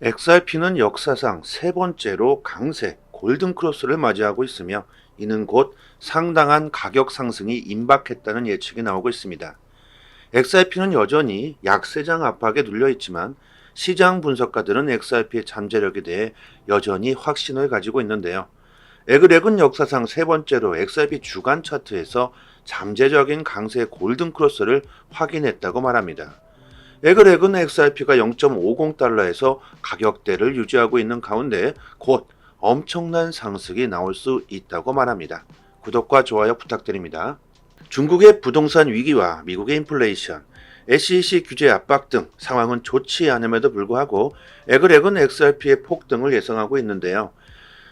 XRP는 역사상 세 번째로 강세 골든 크로스를 맞이하고 있으며 이는 곧 상당한 가격 상승이 임박했다는 예측이 나오고 있습니다. XRP는 여전히 약세장 압박에 눌려 있지만 시장 분석가들은 XRP의 잠재력에 대해 여전히 확신을 가지고 있는데요. 에그렉은 역사상 세 번째로 XRP 주간 차트에서 잠재적인 강세 골든 크로스를 확인했다고 말합니다. 에그렉은 XRP가 0.50달러에서 가격대를 유지하고 있는 가운데 곧 엄청난 상승이 나올 수 있다고 말합니다. 구독과 좋아요 부탁드립니다. 중국의 부동산 위기와 미국의 인플레이션, SEC 규제 압박 등 상황은 좋지 않음에도 불구하고 에그렉은 XRP의 폭등을 예상하고 있는데요.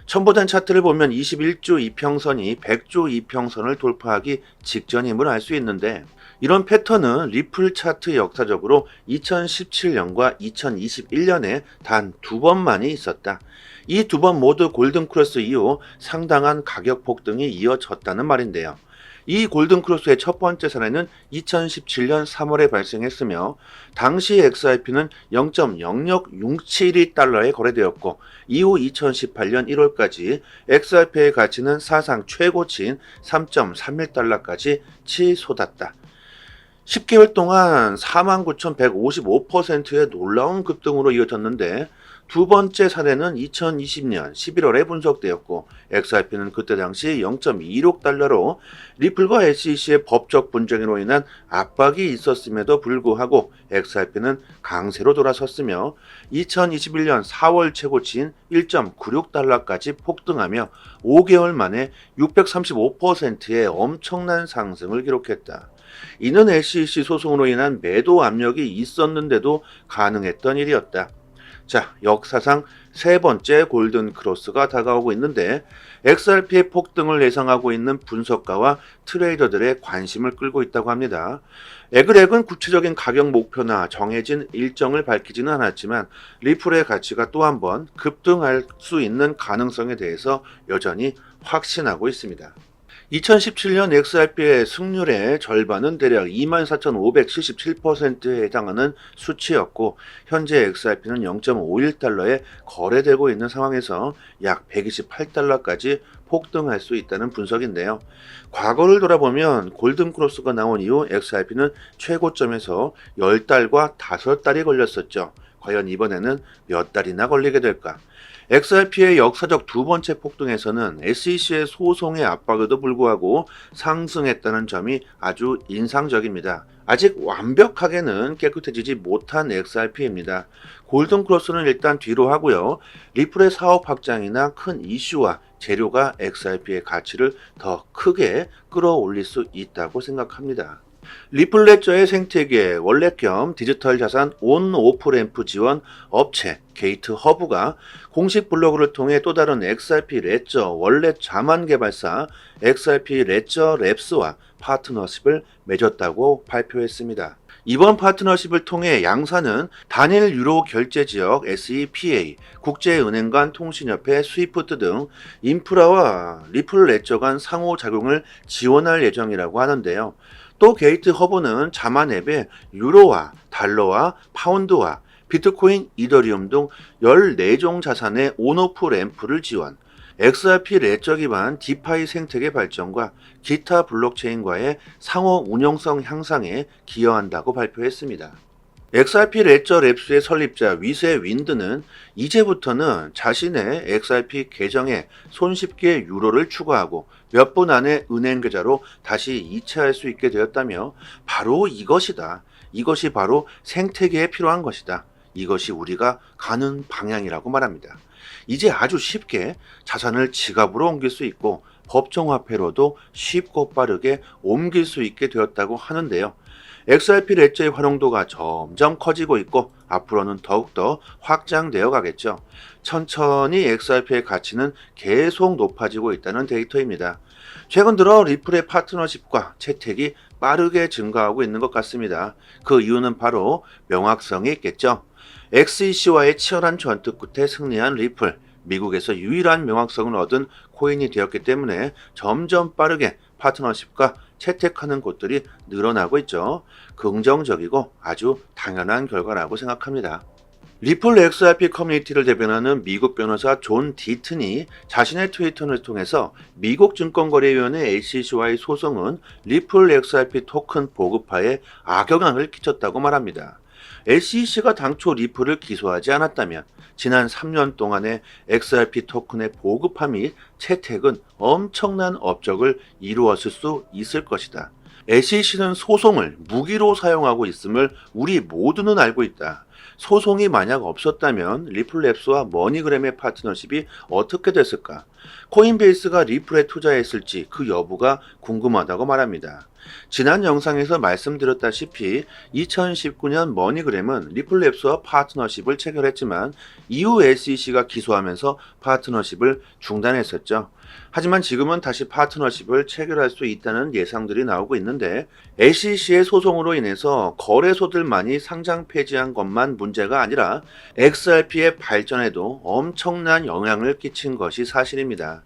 첨보된 차트를 보면 21주 이평선이 100주 이평선을 돌파하기 직전임을 알 수 있는데 이런 패턴은 리플 차트 역사적으로 2017년과 2021년에 단 두 번만이 있었다. 이 두 번 모두 골든 크로스 이후 상당한 가격 폭등이 이어졌다는 말인데요. 이 골든 크로스의 첫 번째 사례는 2017년 3월에 발생했으며 당시 XRP는 0.0672달러에 거래되었고 이후 2018년 1월까지 XRP의 가치는 사상 최고치인 3.31달러까지 치솟았다. 10개월 동안 49,155%의 놀라운 급등으로 이어졌는데 두 번째 사례는 2020년 11월에 분석되었고 XRP는 그때 당시 0.26달러로 리플과 SEC의 법적 분쟁으로 인한 압박이 있었음에도 불구하고 XRP는 강세로 돌아섰으며 2021년 4월 최고치인 1.96달러까지 폭등하며 5개월 만에 635%의 엄청난 상승을 기록했다. 이는 SEC 소송으로 인한 매도 압력이 있었는데도 가능했던 일이었다. 자, 역사상 세 번째 골든 크로스가 다가오고 있는데 XRP의 폭등을 예상하고 있는 분석가와 트레이더들의 관심을 끌고 있다고 합니다. 에그렉은 구체적인 가격 목표나 정해진 일정을 밝히지는 않았지만 리플의 가치가 또 한 번 급등할 수 있는 가능성에 대해서 여전히 확신하고 있습니다. 2017년 XRP의 승률의 절반은 대략 24,577%에 해당하는 수치였고 현재 XRP는 0.51달러에 거래되고 있는 상황에서 약 128달러까지 폭등할 수 있다는 분석인데요. 과거를 돌아보면 골든크로스가 나온 이후 XRP는 최고점에서 10달과 5달이 걸렸었죠. 과연 이번에는 몇 달이나 걸리게 될까? XRP의 역사적 두 번째 폭등에서는 SEC의 소송의 압박에도 불구하고 상승했다는 점이 아주 인상적입니다. 아직 완벽하게는 깨끗해지지 못한 XRP입니다. 골든크로스는 일단 뒤로 하고요. 리플의 사업 확장이나 큰 이슈와 재료가 XRP의 가치를 더 크게 끌어올릴 수 있다고 생각합니다. 리플 레저의 생태계 월렛 겸 디지털 자산 온 오프 램프 지원 업체 게이트 허브가 공식 블로그를 통해 또 다른 XRP 레저 월렛 자만 개발사 XRP 레저 랩스와 파트너십을 맺었다고 발표했습니다. 이번 파트너십을 통해 양사는 단일 유로 결제 지역 SEPA, 국제은행 간 통신협회 스위프트 등 인프라와 리플 레저 간 상호작용을 지원할 예정이라고 하는데요. 또 게이트 허브는 자만 앱에 유로와 달러와 파운드와 비트코인, 이더리움 등 14종 자산의 온오프 램프를 지원, XRP 레저 기반 디파이 생태계 발전과 기타 블록체인과의 상호 운용성 향상에 기여한다고 발표했습니다. XRP 레저 랩스의 설립자 위세 윈드는 이제부터는 자신의 XRP 계정에 손쉽게 유로를 추가하고 몇 분 안에 은행 계좌로 다시 이체할 수 있게 되었다며 바로 이것이다. 이것이 바로 생태계에 필요한 것이다. 이것이 우리가 가는 방향이라고 말합니다. 이제 아주 쉽게 자산을 지갑으로 옮길 수 있고 법정화폐로도 쉽고 빠르게 옮길 수 있게 되었다고 하는데요. XRP 레저의 활용도가 점점 커지고 있고 앞으로는 더욱더 확장되어 가겠죠. 천천히 XRP의 가치는 계속 높아지고 있다는 데이터입니다. 최근 들어 리플의 파트너십과 채택이 빠르게 증가하고 있는 것 같습니다. 그 이유는 바로 명확성이 있겠죠. XEC와의 치열한 전투 끝에 승리한 리플, 미국에서 유일한 명확성을 얻은 코인이 되었기 때문에 점점 빠르게 파트너십과 채택하는 곳들이 늘어나고 있죠. 긍정적이고 아주 당연한 결과라고 생각합니다. 리플 XRP 커뮤니티를 대변하는 미국 변호사 존 디튼이 자신의 트위터를 통해서 미국 증권거래위원회 SEC와의 소송은 리플 XRP 토큰 보급화에 악영향을 끼쳤다고 말합니다. SEC가 당초 리플을 기소하지 않았다면 지난 3년 동안의 XRP 토큰의 보급화 및 채택은 엄청난 업적을 이루었을 수 있을 것이다. SEC는 소송을 무기로 사용하고 있음을 우리 모두는 알고 있다. 소송이 만약 없었다면 리플랩스와 머니그램의 파트너십이 어떻게 됐을까? 코인베이스가 리플에 투자했을지 그 여부가 궁금하다고 말합니다. 지난 영상에서 말씀드렸다시피 2019년 머니그램은 리플랩스와 파트너십을 체결했지만 이후 SEC가 기소하면서 파트너십을 중단했었죠. 하지만 지금은 다시 파트너십을 체결할 수 있다는 예상들이 나오고 있는데 SEC의 소송으로 인해서 거래소들만이 상장 폐지한 것만 문제가 아니라 XRP의 발전에도 엄청난 영향을 끼친 것이 사실입니다.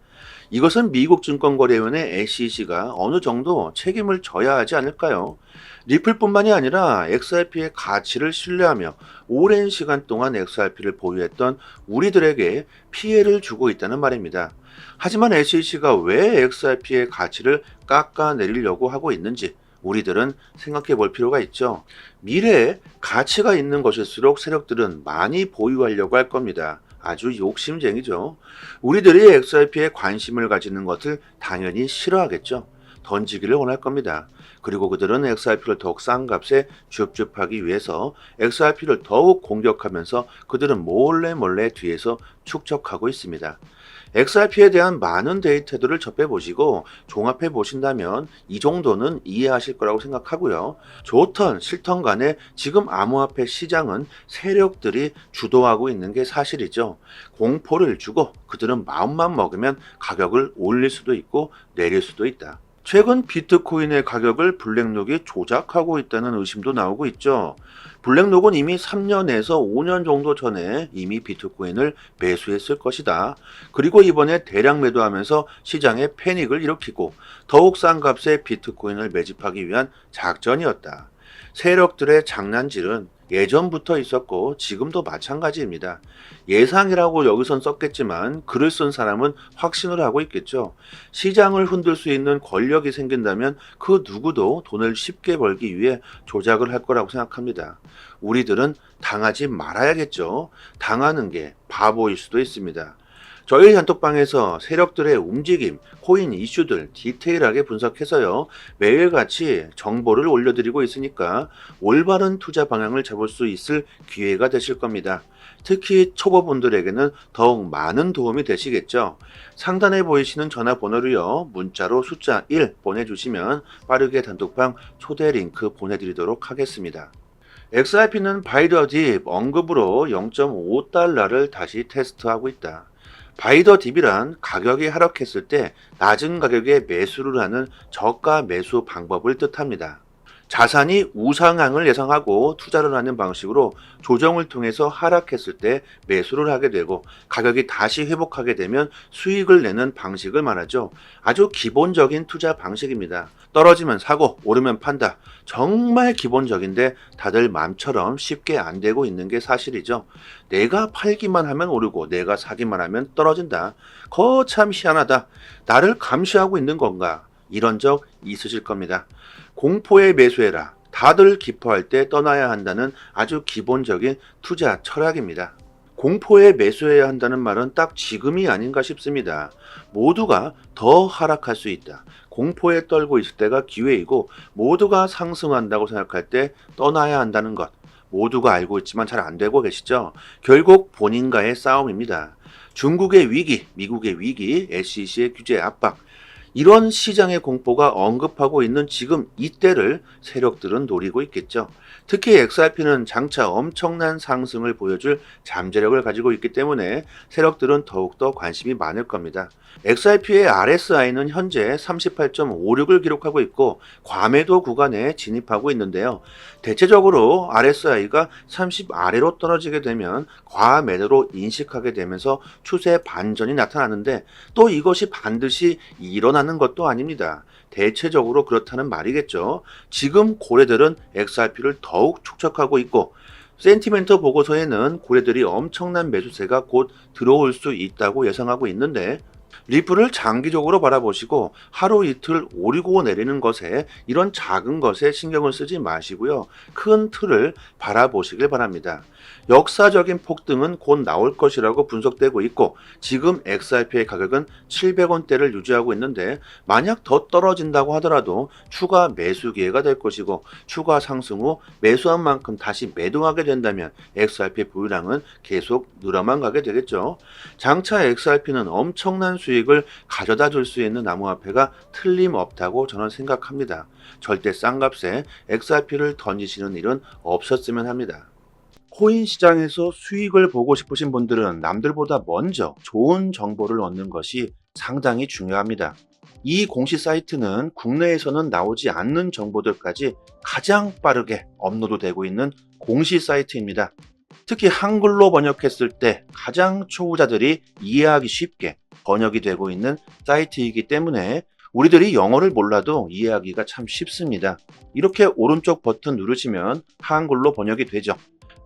이것은 미국 증권거래위원회 SEC가 어느 정도 책임을 져야 하지 않을까요? 리플뿐만이 아니라 XRP의 가치를 신뢰하며 오랜 시간 동안 XRP를 보유했던 우리들에게 피해를 주고 있다는 말입니다. 하지만 SEC가 왜 XRP의 가치를 깎아내리려고 하고 있는지 우리들은 생각해 볼 필요가 있죠. 미래에 가치가 있는 것일수록 세력들은 많이 보유하려고 할 겁니다. 아주 욕심쟁이죠. 우리들이 XRP에 관심을 가지는 것을 당연히 싫어하겠죠. 던지기를 원할 겁니다. 그리고 그들은 XRP를 더욱 싼 값에 줍줍하기 위해서 XRP를 더욱 공격하면서 그들은 몰래 뒤에서 축적하고 있습니다. XRP에 대한 많은 데이터들을 접해보시고 종합해 보신다면 이 정도는 이해하실 거라고 생각하고요. 좋던 싫던 간에 지금 암호화폐 시장은 세력들이 주도하고 있는 게 사실이죠. 공포를 주고 그들은 마음만 먹으면 가격을 올릴 수도 있고 내릴 수도 있다. 최근 비트코인의 가격을 블랙록이 조작하고 있다는 의심도 나오고 있죠. 블랙록은 이미 3년에서 5년 정도 전에 이미 비트코인을 매수했을 것이다. 그리고 이번에 대량 매도하면서 시장에 패닉을 일으키고 더욱 싼 값에 비트코인을 매집하기 위한 작전이었다. 세력들의 장난질은 예전부터 있었고 지금도 마찬가지입니다. 예상이라고 여기선 썼겠지만 글을 쓴 사람은 확신을 하고 있겠죠. 시장을 흔들 수 있는 권력이 생긴다면 그 누구도 돈을 쉽게 벌기 위해 조작을 할 거라고 생각합니다. 우리들은 당하지 말아야겠죠. 당하는 게 바보일 수도 있습니다. 저희 단톡방에서 세력들의 움직임, 코인 이슈들 디테일하게 분석해서요. 매일같이 정보를 올려드리고 있으니까 올바른 투자 방향을 잡을 수 있을 기회가 되실 겁니다. 특히 초보분들에게는 더욱 많은 도움이 되시겠죠. 상단에 보이시는 전화번호로요. 문자로 숫자 1 보내주시면 빠르게 단톡방 초대 링크 보내드리도록 하겠습니다. XRP는 바이더딥 언급으로 0.5달러를 다시 테스트하고 있다. 바이더딥이란 가격이 하락했을 때 낮은 가격에 매수를 하는 저가 매수 방법을 뜻합니다. 자산이 우상향을 예상하고 투자를 하는 방식으로 조정을 통해서 하락했을 때 매수를 하게 되고 가격이 다시 회복하게 되면 수익을 내는 방식을 말하죠. 아주 기본적인 투자 방식입니다. 떨어지면 사고 오르면 판다. 정말 기본적인데 다들 마음처럼 쉽게 안 되고 있는 게 사실이죠. 내가 팔기만 하면 오르고 내가 사기만 하면 떨어진다. 거참 희한하다. 나를 감시하고 있는 건가? 이런 적 있으실 겁니다. 공포에 매수해라. 다들 기뻐할 때 떠나야 한다는 아주 기본적인 투자 철학입니다. 공포에 매수해야 한다는 말은 딱 지금이 아닌가 싶습니다. 모두가 더 하락할 수 있다. 공포에 떨고 있을 때가 기회이고 모두가 상승한다고 생각할 때 떠나야 한다는 것. 모두가 알고 있지만 잘 안 되고 계시죠? 결국 본인과의 싸움입니다. 중국의 위기, 미국의 위기, SEC의 규제 압박. 이런 시장의 공포가 언급하고 있는 지금 이때를 세력들은 노리고 있겠죠. 특히 XRP는 장차 엄청난 상승을 보여줄 잠재력을 가지고 있기 때문에 세력들은 더욱더 관심이 많을 겁니다. XRP의 RSI는 현재 38.56을 기록하고 있고 과매도 구간에 진입하고 있는데요. 대체적으로 RSI가 30 아래로 떨어지게 되면 과매도로 인식하게 되면서 추세 반전이 나타나는데 또 이것이 반드시 일어나는 것도 아닙니다. 대체적으로 그렇다는 말이겠죠. 지금 고래들은 XRP를 더욱 축적하고 있고 센티멘트 보고서에는 고래들이 엄청난 매수세가 곧 들어올 수 있다고 예상하고 있는데 리플을 장기적으로 바라보시고 하루 이틀 오르고 내리는 것에 이런 작은 것에 신경을 쓰지 마시고요. 큰 틀을 바라보시길 바랍니다. 역사적인 폭등은 곧 나올 것이라고 분석되고 있고 지금 XRP의 가격은 700원대를 유지하고 있는데 만약 더 떨어진다고 하더라도 추가 매수 기회가 될 것이고 추가 상승 후 매수한 만큼 다시 매도하게 된다면 XRP 보유량은 계속 늘어만 가게 되겠죠. 장차 XRP는 엄청난 수익을 가져다 줄 수 있는 암호화폐가 틀림없다고 저는 생각합니다. 절대 싼 값에 XRP를 던지시는 일은 없었으면 합니다. 코인 시장에서 수익을 보고 싶으신 분들은 남들보다 먼저 좋은 정보를 얻는 것이 상당히 중요합니다. 이 공시 사이트는 국내에서는 나오지 않는 정보들까지 가장 빠르게 업로드되고 있는 공시 사이트입니다. 특히 한글로 번역했을 때 가장 초보자들이 이해하기 쉽게 번역이 되고 있는 사이트이기 때문에 우리들이 영어를 몰라도 이해하기가 참 쉽습니다. 이렇게 오른쪽 버튼 누르시면 한글로 번역이 되죠.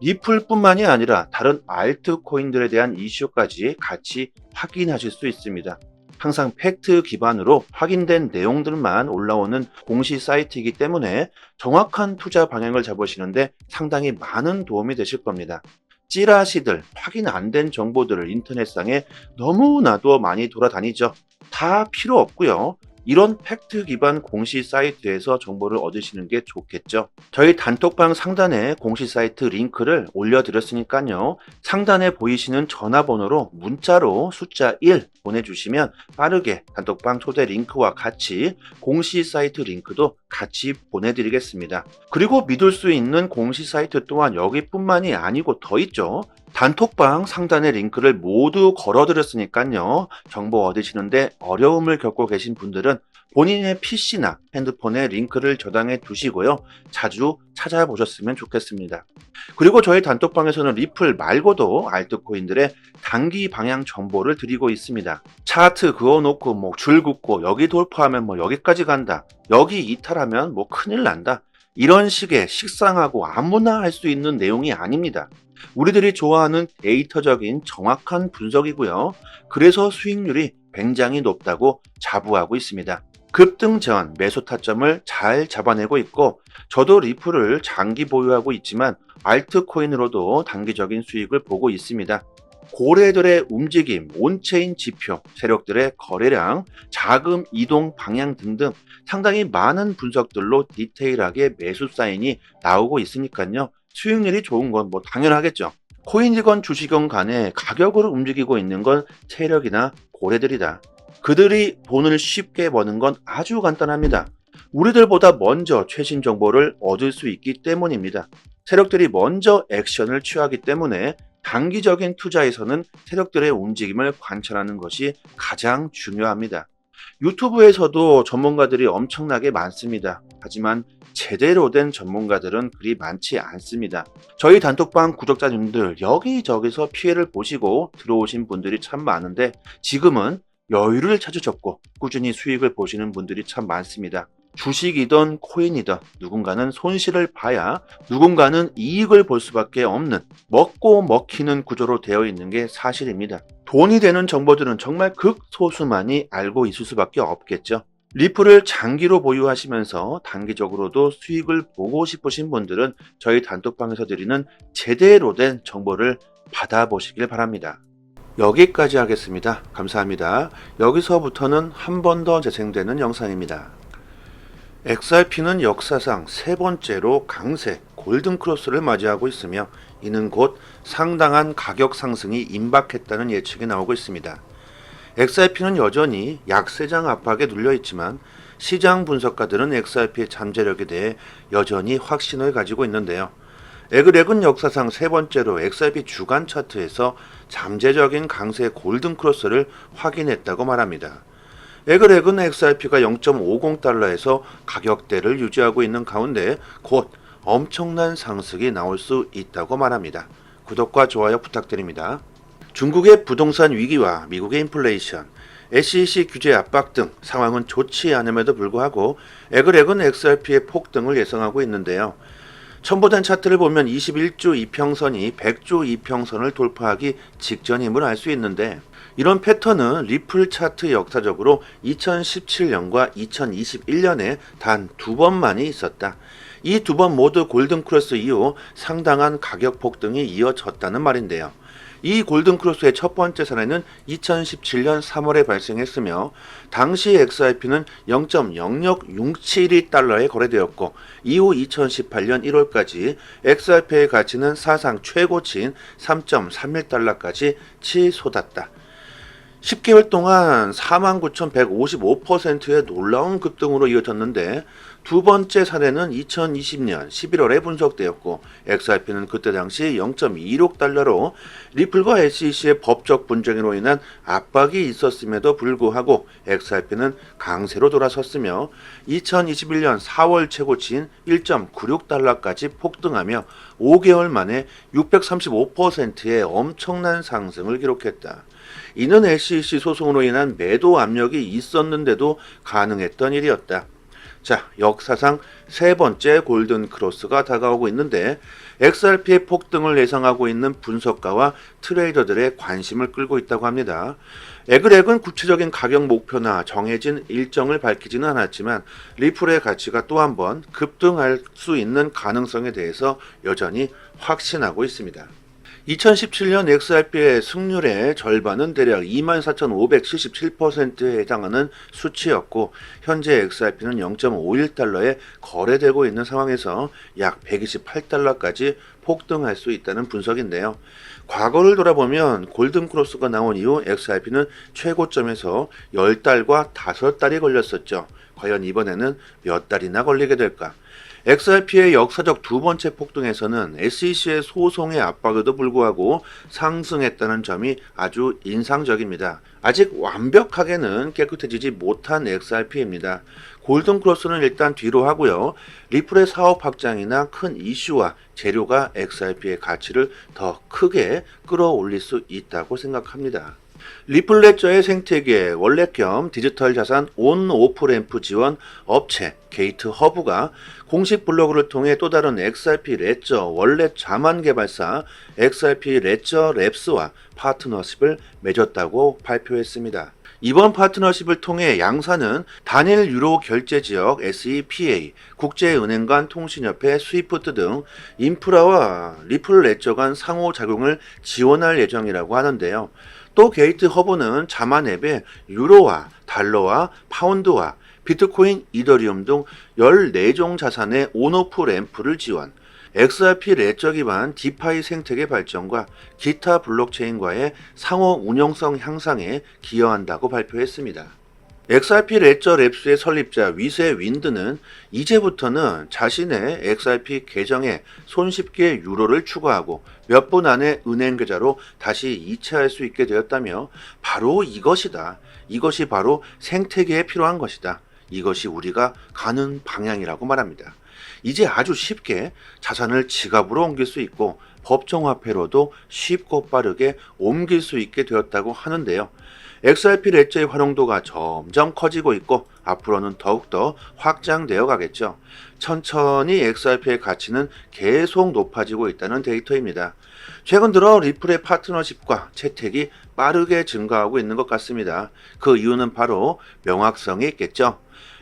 리플뿐만이 아니라 다른 알트코인들에 대한 이슈까지 같이 확인하실 수 있습니다. 항상 팩트 기반으로 확인된 내용들만 올라오는 공시 사이트이기 때문에 정확한 투자 방향을 잡으시는데 상당히 많은 도움이 되실 겁니다. 찌라시들, 확인 안 된 정보들을 인터넷상에 너무나도 많이 돌아다니죠. 다 필요 없고요. 이런 팩트 기반 공시 사이트에서 정보를 얻으시는 게 좋겠죠. 저희 단톡방 상단에 공시 사이트 링크를 올려드렸으니까요. 상단에 보이시는 전화번호로 문자로 숫자 1 보내주시면 빠르게 단톡방 초대 링크와 같이 공시 사이트 링크도 같이 보내드리겠습니다. 그리고 믿을 수 있는 공시 사이트 또한 여기뿐만이 아니고 더 있죠. 단톡방 상단의 링크를 모두 걸어드렸으니까요. 정보 얻으시는데 어려움을 겪고 계신 분들은 본인의 PC나 핸드폰에 링크를 저장해 두시고요. 자주 찾아보셨으면 좋겠습니다. 그리고 저희 단톡방에서는 리플 말고도 알트코인들의 단기 방향 정보를 드리고 있습니다. 차트 그어놓고 줄 긋고 여기 돌파하면 여기까지 간다. 여기 이탈하면 큰일 난다. 이런 식의 식상하고 아무나 할 수 있는 내용이 아닙니다. 우리들이 좋아하는 데이터적인 정확한 분석이고요. 그래서 수익률이 굉장히 높다고 자부하고 있습니다. 급등 전 매수 타점을 잘 잡아내고 있고 저도 리플을 장기 보유하고 있지만 알트코인으로도 단기적인 수익을 보고 있습니다. 고래들의 움직임, 온체인 지표, 세력들의 거래량, 자금 이동 방향 등등 상당히 많은 분석들로 디테일하게 매수 사인이 나오고 있으니까요. 수익률이 좋은 건 당연하겠죠. 코인이건 주식이건 간에 가격으로 움직이고 있는 건 세력이나 고래들이다. 그들이 돈을 쉽게 버는 건 아주 간단합니다. 우리들보다 먼저 최신 정보를 얻을 수 있기 때문입니다. 세력들이 먼저 액션을 취하기 때문에 단기적인 투자에서는 세력들의 움직임을 관찰하는 것이 가장 중요합니다. 유튜브에서도 전문가들이 엄청나게 많습니다. 하지만 제대로 된 전문가들은 그리 많지 않습니다. 저희 단톡방 구독자님들 여기저기서 피해를 보시고 들어오신 분들이 참 많은데 지금은 여유를 찾으셨고 꾸준히 수익을 보시는 분들이 참 많습니다. 주식이든 코인이든 누군가는 손실을 봐야 누군가는 이익을 볼 수밖에 없는 먹고 먹히는 구조로 되어 있는 게 사실입니다. 돈이 되는 정보들은 정말 극소수만이 알고 있을 수밖에 없겠죠. 리플을 장기로 보유하시면서 단기적으로도 수익을 보고 싶으신 분들은 저희 단톡방에서 드리는 제대로 된 정보를 받아보시길 바랍니다. 여기까지 하겠습니다. 감사합니다. 여기서부터는 한 번 더 재생되는 영상입니다. XRP는 역사상 세 번째로 강세 골든크로스를 맞이하고 있으며 이는 곧 상당한 가격 상승이 임박했다는 예측이 나오고 있습니다. XRP는 여전히 약세장 압박에 눌려 있지만 시장 분석가들은 XRP의 잠재력에 대해 여전히 확신을 가지고 있는데요. 에그렉은 역사상 세 번째로 XRP 주간 차트에서 잠재적인 강세 골든크로스를 확인했다고 말합니다. 에그렉은 XRP가 0.50달러에서 가격대를 유지하고 있는 가운데 곧 엄청난 상승이 나올 수 있다고 말합니다. 구독과 좋아요 부탁드립니다. 중국의 부동산 위기와 미국의 인플레이션, SEC 규제 압박 등 상황은 좋지 않음에도 불구하고 에그렉은 XRP의 폭등을 예상하고 있는데요. 첨부된 차트를 보면 21주 이평선이 100주 이평선을 돌파하기 직전임을 알 수 있는데, 이런 패턴은 리플 차트 역사적으로 2017년과 2021년에 단 두 번만이 있었다. 이 두 번 모두 골든크로스 이후 상당한 가격 폭등이 이어졌다는 말인데요. 이 골든크로스의 첫 번째 사례는 2017년 3월에 발생했으며, 당시 XRP는 0.00672달러에 거래되었고, 이후 2018년 1월까지 XRP의 가치는 사상 최고치인 3.31달러까지 치솟았다. 10개월 동안 49,155%의 놀라운 급등으로 이어졌는데, 두 번째 사례는 2020년 11월에 분석되었고, XRP는 그때 당시 0.26달러로 리플과 SEC의 법적 분쟁으로 인한 압박이 있었음에도 불구하고 XRP는 강세로 돌아섰으며, 2021년 4월 최고치인 1.96달러까지 폭등하며 5개월 만에 635%의 엄청난 상승을 기록했다. 이는 SEC 소송으로 인한 매도 압력이 있었는데도 가능했던 일이었다. 자, 역사상 세 번째 골든크로스가 다가오고 있는데, XRP의 폭등을 예상하고 있는 분석가와 트레이더들의 관심을 끌고 있다고 합니다. 에그렉은 구체적인 가격 목표나 정해진 일정을 밝히지는 않았지만, 리플의 가치가 또 한 번 급등할 수 있는 가능성에 대해서 여전히 확신하고 있습니다. 2017년 XRP의 승률의 절반은 대략 24,577%에 해당하는 수치였고, 현재 XRP는 0.51달러에 거래되고 있는 상황에서 약 128달러까지 폭등할 수 있다는 분석인데요. 과거를 돌아보면 골든크로스가 나온 이후 XRP는 최고점에서 10달과 5달이 걸렸었죠. 과연 이번에는 몇 달이나 걸리게 될까? XRP의 역사적 두 번째 폭등에서는 SEC의 소송의 압박에도 불구하고 상승했다는 점이 아주 인상적입니다. 아직 완벽하게는 깨끗해지지 못한 XRP입니다. 골든크로스는 일단 뒤로 하고요. 리플의 사업 확장이나 큰 이슈와 재료가 XRP의 가치를 더 크게 끌어올릴 수 있다고 생각합니다. 리플 레저의 생태계 월렛 겸 디지털 자산 온오프 램프 지원 업체 게이트 허브가 공식 블로그를 통해 또 다른 XRP 레저 월렛 자만 개발사 XRP 레저 랩스와 파트너십을 맺었다고 발표했습니다. 이번 파트너십을 통해 양사는 단일 유로 결제 지역 SEPA, 국제은행 간 통신협회 스위프트 등 인프라와 리플 레저 간 상호작용을 지원할 예정이라고 하는데요. 또 게이트 허브는 자만 앱에 유로와 달러와 파운드와 비트코인, 이더리움 등 14종 자산의 온오프 램프를 지원, XRP 레저 기반 디파이 생태계 발전과 기타 블록체인과의 상호 운용성 향상에 기여한다고 발표했습니다. XRP 레저 랩스의 설립자 위세 윈드는 이제부터는 자신의 XRP 계정에 손쉽게 유로를 추가하고 몇 분 안에 은행 계좌로 다시 이체할 수 있게 되었다며, 바로 이것이다. 이것이 바로 생태계에 필요한 것이다. 이것이 우리가 가는 방향이라고 말합니다. 이제 아주 쉽게 자산을 지갑으로 옮길 수 있고 법정화폐로도 쉽고 빠르게 옮길 수 있게 되었다고 하는데요. XRP 레저의 활용도가 점점 커지고 있고 앞으로는 더욱더 확장되어 가겠죠. 천천히 XRP의 가치는 계속 높아지고 있다는 데이터입니다. 최근 들어 리플의 파트너십과 채택이 빠르게 증가하고 있는 것 같습니다. 그 이유는 바로 명확성이 있겠죠.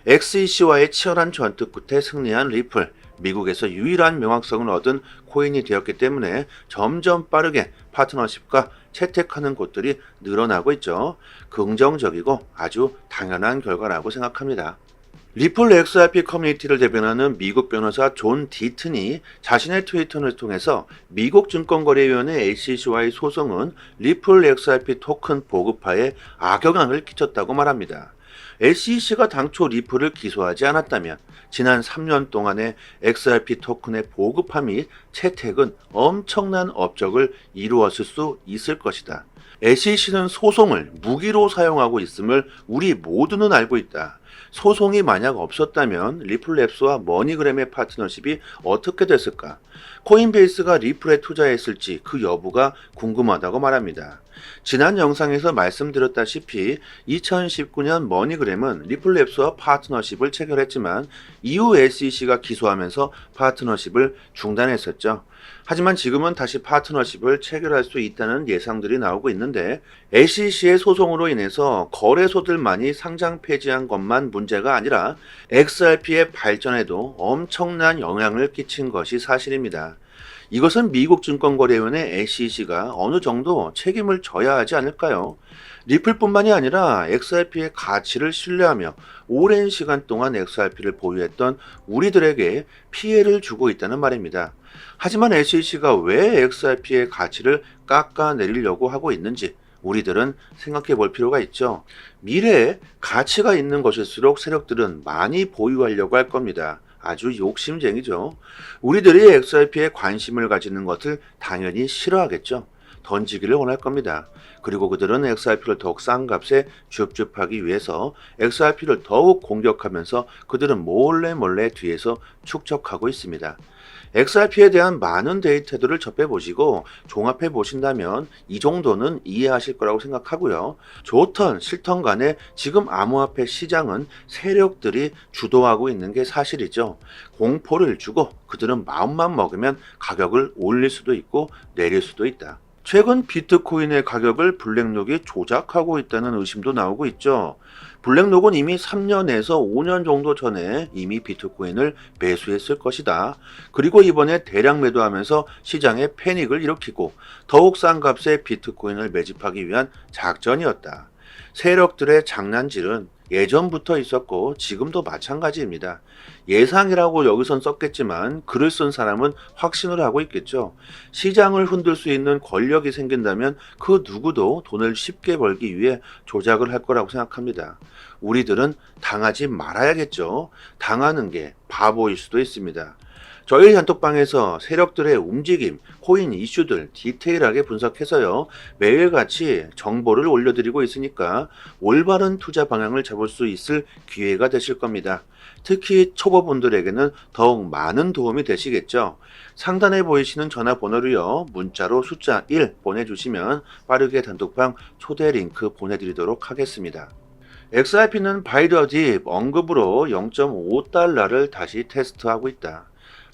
XEC와의 치열한 전투 끝에 승리한 리플, 미국에서 유일한 명확성을 얻은 코인이 되었기 때문에 점점 빠르게 파트너십과 채택하는 곳들이 늘어나고 있죠. 긍정적이고 아주 당연한 결과라고 생각합니다. 리플 XRP 커뮤니티를 대변하는 미국 변호사 존 디튼이 자신의 트위터를 통해서 미국 증권거래위원회 SEC와의 소송은 리플 XRP 토큰 보급화에 악영향을 끼쳤다고 말합니다. SEC가 당초 리플을 기소하지 않았다면 지난 3년 동안의 XRP 토큰의 보급화 및 채택은 엄청난 업적을 이루었을 수 있을 것이다. SEC는 소송을 무기로 사용하고 있음을 우리 모두는 알고 있다. 소송이 만약 없었다면 리플랩스와 머니그램의 파트너십이 어떻게 됐을까? 코인베이스가 리플에 투자했을지 그 여부가 궁금하다고 말합니다. 지난 영상에서 말씀드렸다시피 2019년 머니그램은 리플랩스와 파트너십을 체결했지만 이후 SEC가 기소하면서 파트너십을 중단했었죠. 하지만 지금은 다시 파트너십을 체결할 수 있다는 예상들이 나오고 있는데 SEC의 소송으로 인해서 거래소들만이 상장 폐지한 것만 문제가 아니라 XRP의 발전에도 엄청난 영향을 끼친 것이 사실입니다. 이것은 미국 증권거래위원회 SEC가 어느 정도 책임을 져야 하지 않을까요? 리플뿐만이 아니라 XRP의 가치를 신뢰하며 오랜 시간 동안 XRP를 보유했던 우리들에게 피해를 주고 있다는 말입니다. 하지만 SEC가 왜 XRP의 가치를 깎아내리려고 하고 있는지 우리들은 생각해 볼 필요가 있죠. 미래에 가치가 있는 것일수록 세력들은 많이 보유하려고 할 겁니다. 아주 욕심쟁이죠. 우리들이 XRP에 관심을 가지는 것을 당연히 싫어하겠죠. 던지기를 원할 겁니다. 그리고 그들은 XRP를 더욱 싼 값에 줍줍하기 위해서 XRP를 더욱 공격하면서 그들은 몰래 뒤에서 축적하고 있습니다. XRP에 대한 많은 데이터들을 접해보시고 종합해보신다면 이 정도는 이해하실 거라고 생각하고요. 좋던 싫던 간에 지금 암호화폐 시장은 세력들이 주도하고 있는 게 사실이죠. 공포를 주고 그들은 마음만 먹으면 가격을 올릴 수도 있고 내릴 수도 있다. 최근 비트코인의 가격을 블랙록이 조작하고 있다는 의심도 나오고 있죠. 블랙록은 이미 3년에서 5년 정도 전에 이미 비트코인을 매수했을 것이다. 그리고 이번에 대량 매도하면서 시장에 패닉을 일으키고 더욱 싼 값에 비트코인을 매집하기 위한 작전이었다. 세력들의 장난질은 예전부터 있었고 지금도 마찬가지입니다. 예상이라고 여기선 썼겠지만 글을 쓴 사람은 확신을 하고 있겠죠. 시장을 흔들 수 있는 권력이 생긴다면 그 누구도 돈을 쉽게 벌기 위해 조작을 할 거라고 생각합니다. 우리들은 당하지 말아야겠죠. 당하는 게 바보일 수도 있습니다. 저희 단톡방에서 세력들의 움직임, 코인 이슈들 디테일하게 분석해서요. 매일같이 정보를 올려드리고 있으니까 올바른 투자 방향을 잡을 수 있을 기회가 되실 겁니다. 특히 초보분들에게는 더욱 많은 도움이 되시겠죠. 상단에 보이시는 전화번호로요. 문자로 숫자 1 보내주시면 빠르게 단톡방 초대 링크 보내드리도록 하겠습니다. XRP는 바이더딥 언급으로 0.5달러를 다시 테스트하고 있다.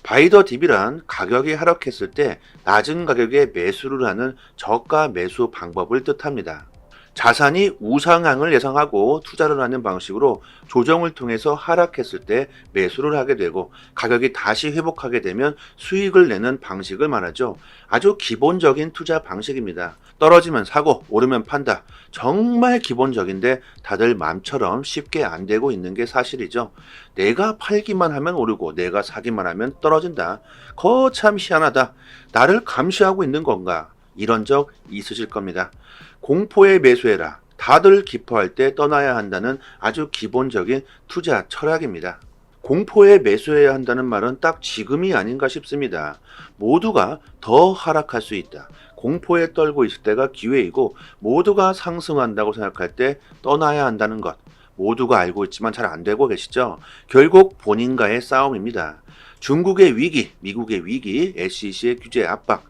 바이더딥이란 가격이 하락했을 때 낮은 가격에 매수를 하는 저가 매수 방법을 뜻합니다. 자산이 우상향을 예상하고 투자를 하는 방식으로 조정을 통해서 하락했을 때 매수를 하게 되고 가격이 다시 회복하게 되면 수익을 내는 방식을 말하죠. 아주 기본적인 투자 방식입니다. 떨어지면 사고 오르면 판다. 정말 기본적인데 다들 마음처럼 쉽게 안 되고 있는 게 사실이죠. 내가 팔기만 하면 오르고 내가 사기만 하면 떨어진다. 거참 희한하다. 나를 감시하고 있는 건가? 이런 적 있으실 겁니다. 공포에 매수해라. 다들 기뻐할 때 떠나야 한다는 아주 기본적인 투자 철학입니다. 공포에 매수해야 한다는 말은 딱 지금이 아닌가 싶습니다. 모두가 더 하락할 수 있다. 공포에 떨고 있을 때가 기회이고 모두가 상승한다고 생각할 때 떠나야 한다는 것. 모두가 알고 있지만 잘 안 되고 계시죠? 결국 본인과의 싸움입니다. 중국의 위기, 미국의 위기, SEC의 규제 압박.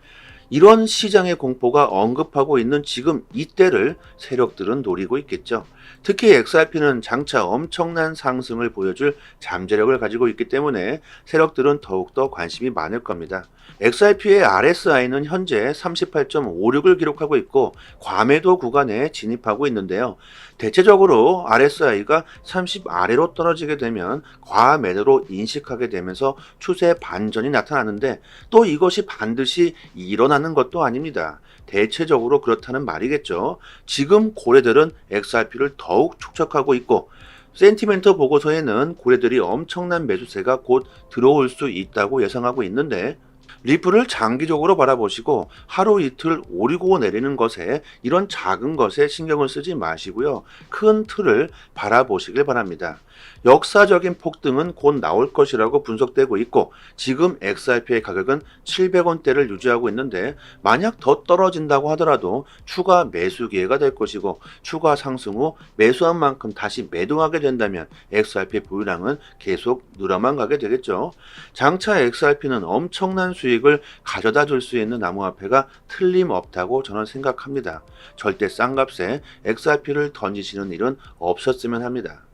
이런 시장의 공포가 언급하고 있는 지금 이때를 세력들은 노리고 있겠죠. 특히 XRP는 장차 엄청난 상승을 보여줄 잠재력을 가지고 있기 때문에 세력들은 더욱더 관심이 많을 겁니다. XRP의 RSI는 현재 38.56을 기록하고 있고 과매도 구간에 진입하고 있는데요. 대체적으로 RSI가 30 아래로 떨어지게 되면 과매도로 인식하게 되면서 추세 반전이 나타나는데 또 이것이 반드시 일어나는 것도 아닙니다. 대체적으로 그렇다는 말이겠죠. 지금 고래들은 XRP를 더욱 축적하고 있고 센티멘터 보고서에는 고래들이 엄청난 매수세가 곧 들어올 수 있다고 예상하고 있는데 리플을 장기적으로 바라보시고 하루 이틀 오르고 내리는 것에 이런 작은 것에 신경을 쓰지 마시고요. 큰 틀을 바라보시길 바랍니다. 역사적인 폭등은 곧 나올 것이라고 분석되고 있고 지금 XRP의 가격은 700원대를 유지하고 있는데 만약 더 떨어진다고 하더라도 추가 매수 기회가 될 것이고 추가 상승 후 매수한 만큼 다시 매도하게 된다면 XRP 보유량은 계속 늘어만 가게 되겠죠. 장차 XRP는 엄청난 수익을 가져다 줄 수 있는 암호화폐가 틀림없다고 저는 생각합니다. 절대 싼 값에 XRP를 던지시는 일은 없었으면 합니다.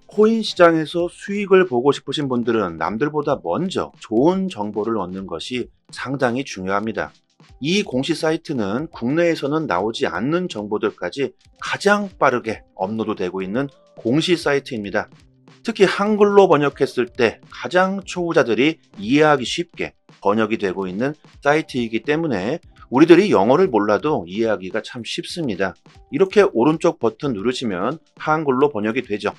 코인 시장에서 수익을 보고 싶으신 분들은 남들보다 먼저 좋은 정보를 얻는 것이 상당히 중요합니다. 이 공시 사이트는 국내에서는 나오지 않는 정보들까지 가장 빠르게 업로드되고 있는 공시 사이트입니다. 특히 한글로 번역했을 때 가장 초보자들이 이해하기 쉽게 번역이 되고 있는 사이트이기 때문에 우리들이 영어를 몰라도 이해하기가 참 쉽습니다. 이렇게 오른쪽 버튼 누르시면 한글로 번역이 되죠.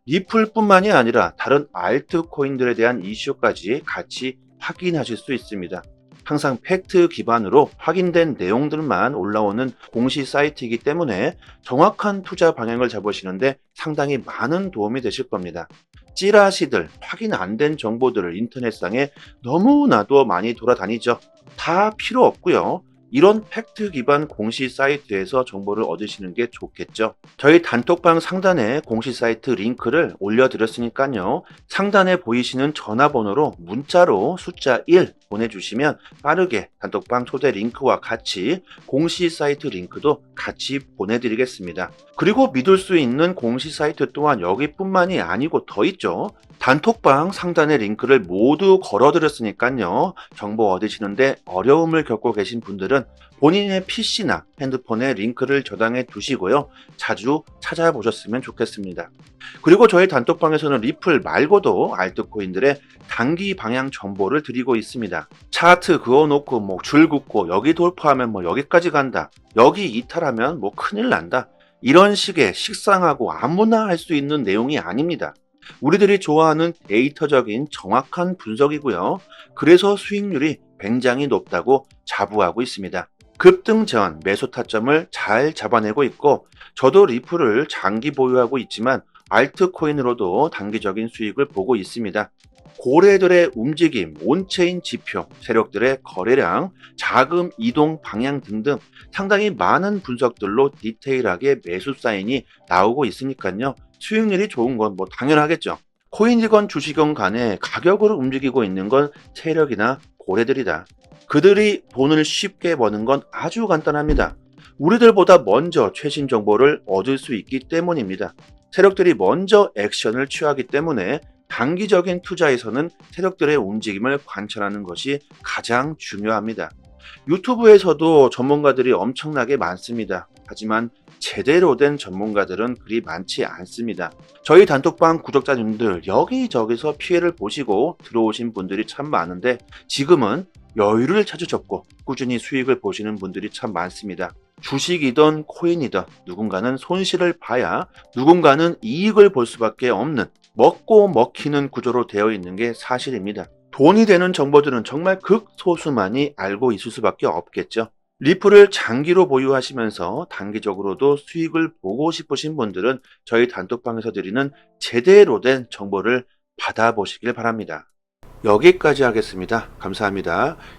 리플뿐만이 아니라 다른 알트코인들에 대한 이슈까지 같이 확인하실 수 있습니다. 항상 팩트 기반으로 확인된 내용들만 올라오는 공시 사이트이기 때문에 정확한 투자 방향을 잡으시는데 상당히 많은 도움이 되실 겁니다. 찌라시들, 확인 안 된 정보들을 인터넷상에 너무나도 많이 돌아다니죠. 다 필요 없고요. 이런 팩트 기반 공시 사이트에서 정보를 얻으시는 게 좋겠죠. 저희 단톡방 상단에 공시 사이트 링크를 올려드렸으니까요. 상단에 보이시는 전화번호로 문자로 숫자 1 보내주시면 빠르게 단톡방 초대 링크와 같이 공시 사이트 링크도 같이 보내드리겠습니다. 그리고 믿을 수 있는 공시 사이트 또한 여기뿐만이 아니고 더 있죠. 단톡방 상단의 링크를 모두 걸어드렸으니까요. 정보 얻으시는데 어려움을 겪고 계신 분들은 본인의 PC나 핸드폰에 링크를 저장해 두시고요. 자주 찾아보셨으면 좋겠습니다. 그리고 저희 단톡방에서는 리플 말고도 알트코인들의 단기 방향 정보를 드리고 있습니다. 차트 그어놓고 줄 긋고 여기 돌파하면 여기까지 간다. 여기 이탈하면 큰일 난다. 이런 식의 식상하고 아무나 할 수 있는 내용이 아닙니다. 우리들이 좋아하는 데이터적인 정확한 분석이고요. 그래서 수익률이 굉장히 높다고 자부하고 있습니다. 급등 전 매수 타점을 잘 잡아내고 있고 저도 리플을 장기 보유하고 있지만 알트코인으로도 단기적인 수익을 보고 있습니다. 고래들의 움직임, 온체인 지표, 세력들의 거래량, 자금 이동 방향 등등 상당히 많은 분석들로 디테일하게 매수 사인이 나오고 있으니까요. 수익률이 좋은 건 당연하겠죠. 코인이건 주식이건 간에 가격으로 움직이고 있는 건 세력이나 고래들이다. 그들이 돈을 쉽게 버는 건 아주 간단합니다. 우리들보다 먼저 최신 정보를 얻을 수 있기 때문입니다. 세력들이 먼저 액션을 취하기 때문에 단기적인 투자에서는 세력들의 움직임을 관찰하는 것이 가장 중요합니다. 유튜브에서도 전문가들이 엄청나게 많습니다. 하지만 제대로 된 전문가들은 그리 많지 않습니다. 저희 단톡방 구독자님들 여기저기서 피해를 보시고 들어오신 분들이 참 많은데 지금은 여유를 찾으셨고 꾸준히 수익을 보시는 분들이 참 많습니다. 주식이든 코인이든 누군가는 손실을 봐야 누군가는 이익을 볼 수밖에 없는 먹고 먹히는 구조로 되어 있는 게 사실입니다. 돈이 되는 정보들은 정말 극소수만이 알고 있을 수밖에 없겠죠. 리플을 장기로 보유하시면서 단기적으로도 수익을 보고 싶으신 분들은 저희 단톡방에서 드리는 제대로 된 정보를 받아보시길 바랍니다. 여기까지 하겠습니다. 감사합니다.